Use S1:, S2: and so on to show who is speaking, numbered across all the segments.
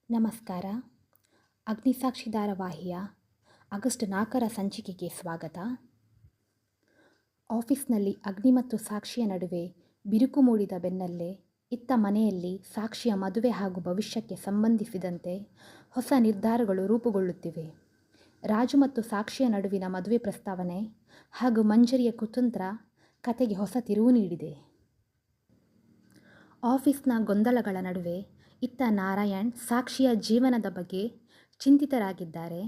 S1: ನಮಸ್ಕಾರ. ಅಗ್ನಿಸಾಕ್ಷಿ ಧಾರಾವಾಹಿಯ ಆಗಸ್ಟ್ 4ರ ಸಂಚಿಕೆಗೆ ಸ್ವಾಗತ. ಆಫೀಸ್ನಲ್ಲಿ ಅಗ್ನಿ ಮತ್ತು ಸಾಕ್ಷಿಯ ನಡುವೆ ಬಿರುಕು ಮೂಡಿದ ಬೆನ್ನಲ್ಲೇ ಇತ್ತ ಮನೆಯಲ್ಲಿ ಸಾಕ್ಷಿಯ ಮದುವೆ ಹಾಗೂ ಭವಿಷ್ಯಕ್ಕೆ ಸಂಬಂಧಿಸಿದಂತೆ ಹೊಸ ನಿರ್ಧಾರಗಳು ರೂಪುಗೊಳ್ಳುತ್ತಿವೆ. ರಾಜು ಮತ್ತು ಸಾಕ್ಷಿಯ ನಡುವಿನ ಮದುವೆ ಪ್ರಸ್ತಾವನೆ ಹಾಗೂ ಮಂಜರಿಯ ಕುತಂತ್ರ ಕತೆಗೆ ಹೊಸ ತಿರುವು ನೀಡಿದೆ. ಆಫೀಸ್ನ ಗೊಂದಲಗಳ ನಡುವೆ ಇತ್ತ ನಾರಾಯಣ್ ಸಾಕ್ಷಿಯ ಜೀವನದ ಬಗ್ಗೆ ಚಿಂತಿತರಾಗಿದ್ದಾರೆ.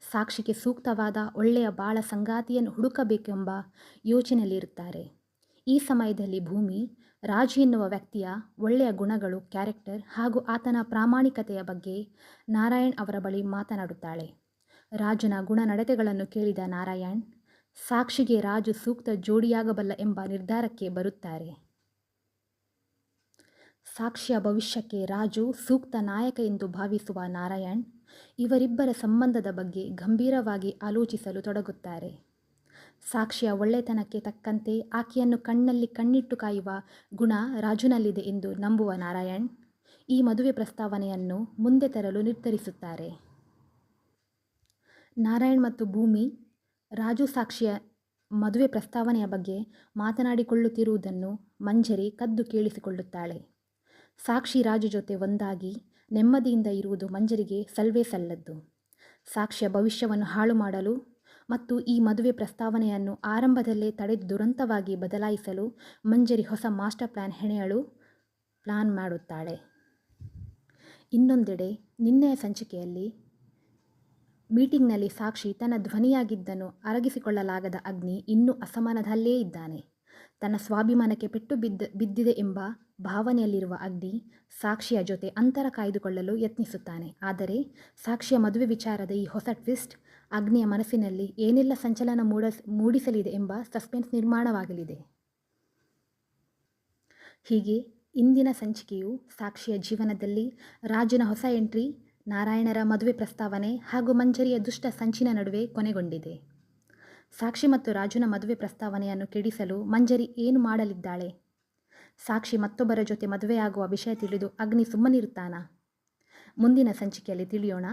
S1: ಸಾಕ್ಷಿಗೆ ಸೂಕ್ತವಾದ ಒಳ್ಳೆಯ ಬಾಳ ಸಂಗಾತಿಯನ್ನು ಹುಡುಕಬೇಕೆಂಬ ಯೋಚನೆಯಲ್ಲಿರುತ್ತಾರೆ. ಈ ಸಮಯದಲ್ಲಿ ಭೂಮಿ ರಾಜು ಎನ್ನುವ ವ್ಯಕ್ತಿಯ ಒಳ್ಳೆಯ ಗುಣಗಳು, ಕ್ಯಾರೆಕ್ಟರ್ ಹಾಗೂ ಆತನ ಪ್ರಾಮಾಣಿಕತೆಯ ಬಗ್ಗೆ ನಾರಾಯಣ್ ಅವರ ಬಳಿ ಮಾತನಾಡುತ್ತಾಳೆ. ರಾಜುನ ಗುಣನಡತೆಗಳನ್ನು ಕೇಳಿದ ನಾರಾಯಣ್ ಸಾಕ್ಷಿಗೆ ರಾಜು ಸೂಕ್ತ ಜೋಡಿಯಾಗಬಲ್ಲ ಎಂಬ ನಿರ್ಧಾರಕ್ಕೆ ಬರುತ್ತಾರೆ. ಸಾಕ್ಷಿಯ ಭವಿಷ್ಯಕ್ಕೆ ರಾಜು ಸೂಕ್ತ ನಾಯಕ ಎಂದು ಭಾವಿಸುವ ನಾರಾಯಣ್ ಇವರಿಬ್ಬರ ಸಂಬಂಧದ ಬಗ್ಗೆ ಗಂಭೀರವಾಗಿ ಆಲೋಚಿಸಲು ತೊಡಗುತ್ತಾರೆ. ಸಾಕ್ಷಿಯ ಒಳ್ಳೆತನಕ್ಕೆ ತಕ್ಕಂತೆ ಆಕೆಯನ್ನು ಕಣ್ಣಲ್ಲಿ ಕಣ್ಣಿಟ್ಟು ಕಾಯುವ ಗುಣ ರಾಜುನಲ್ಲಿದೆ ಎಂದು ನಂಬುವ ನಾರಾಯಣ್ ಈ ಮದುವೆ ಪ್ರಸ್ತಾವನೆಯನ್ನು ಮುಂದೆ ತರಲು ನಿರ್ಧರಿಸುತ್ತಾರೆ. ನಾರಾಯಣ್ ಮತ್ತು ಭೂಮಿ ರಾಜು ಸಾಕ್ಷಿಯ ಮದುವೆ ಪ್ರಸ್ತಾವನೆಯ ಬಗ್ಗೆ ಮಾತನಾಡಿಕೊಳ್ಳುತ್ತಿರುವುದನ್ನು ಮಂಜರಿ ಕದ್ದು ಕೇಳಿಸಿಕೊಳ್ಳುತ್ತಾಳೆ. ಸಾಕ್ಷಿ ರಾಜು ಜೊತೆ ಒಂದಾಗಿ ನೆಮ್ಮದಿಯಿಂದ ಇರುವುದು ಮಂಜರಿಗೆ ಸಲ್ಲವೇ ಸಲ್ಲದ್ದು. ಸಾಕ್ಷಿಯ ಭವಿಷ್ಯವನ್ನು ಹಾಳು ಮಾಡಲು ಮತ್ತು ಈ ಮದುವೆ ಪ್ರಸ್ತಾವನೆಯನ್ನು ಆರಂಭದಲ್ಲೇ ತಡೆದು ದುರಂತವಾಗಿ ಬದಲಾಯಿಸಲು ಮಂಜರಿ ಹೊಸ ಮಾಸ್ಟರ್ ಪ್ಲಾನ್ ಹೆಣೆಯಲು ಪ್ಲಾನ್ ಮಾಡುತ್ತಾಳೆ. ಇನ್ನೊಂದೆಡೆ ನಿನ್ನೆಯ ಸಂಚಿಕೆಯಲ್ಲಿ ಮೀಟಿಂಗ್ನಲ್ಲಿ ಸಾಕ್ಷಿ ತನ್ನ ಧ್ವನಿಯಾಗಿದ್ದನ್ನು ಅರಗಿಸಿಕೊಳ್ಳಲಾಗದ ಅಗ್ನಿ ಇನ್ನೂ ಅಸಮಾಧಾನದಲ್ಲೇ ಇದ್ದಾನೆ. ತನ್ನ ಸ್ವಾಭಿಮಾನಕ್ಕೆ ಪೆಟ್ಟು ಬಿದ್ದಿದೆ ಎಂಬ ಭಾವನೆಯಲ್ಲಿರುವ ಅಗ್ನಿ ಸಾಕ್ಷಿಯ ಜೊತೆ ಅಂತರ ಕಾಯ್ದುಕೊಳ್ಳಲು ಯತ್ನಿಸುತ್ತಾನೆ. ಆದರೆ ಸಾಕ್ಷಿಯ ಮದುವೆ ವಿಚಾರದ ಈ ಹೊಸ ಟ್ವಿಸ್ಟ್ ಅಗ್ನಿಯ ಮನಸ್ಸಿನಲ್ಲಿ ಏನೆಲ್ಲ ಸಂಚಲನ ಮೂಡಿಸಲಿದೆ ಎಂಬ ಸಸ್ಪೆನ್ಸ್ ನಿರ್ಮಾಣವಾಗಲಿದೆ. ಹೀಗೆ ಇಂದಿನ ಸಂಚಿಕೆಯು ಸಾಕ್ಷಿಯ ಜೀವನದಲ್ಲಿ ರಾಜುನ ಹೊಸ ಎಂಟ್ರಿ, ನಾರಾಯಣರ ಮದುವೆ ಪ್ರಸ್ತಾವನೆ ಹಾಗೂ ಮಂಜರಿಯ ದುಷ್ಟ ಸಂಚಿನ ನಡುವೆ ಕೊನೆಗೊಂಡಿದೆ. ಸಾಕ್ಷಿ ಮತ್ತು ರಾಜುನ ಮದುವೆ ಪ್ರಸ್ತಾವನೆಯನ್ನು ಕೆಡಿಸಲು ಮಂಜರಿ ಏನು ಮಾಡಲಿದ್ದಾಳೆ? ಸಾಕ್ಷಿ ಮತ್ತೊಬ್ಬರ ಜೊತೆ ಮದುವೆಯಾಗುವ ವಿಷಯ ತಿಳಿದು ಅಗ್ನಿ ಸುಮ್ಮನಿರುತ್ತಾನಾ? ಮುಂದಿನ ಸಂಚಿಕೆಯಲ್ಲಿ ತಿಳಿಯೋಣ.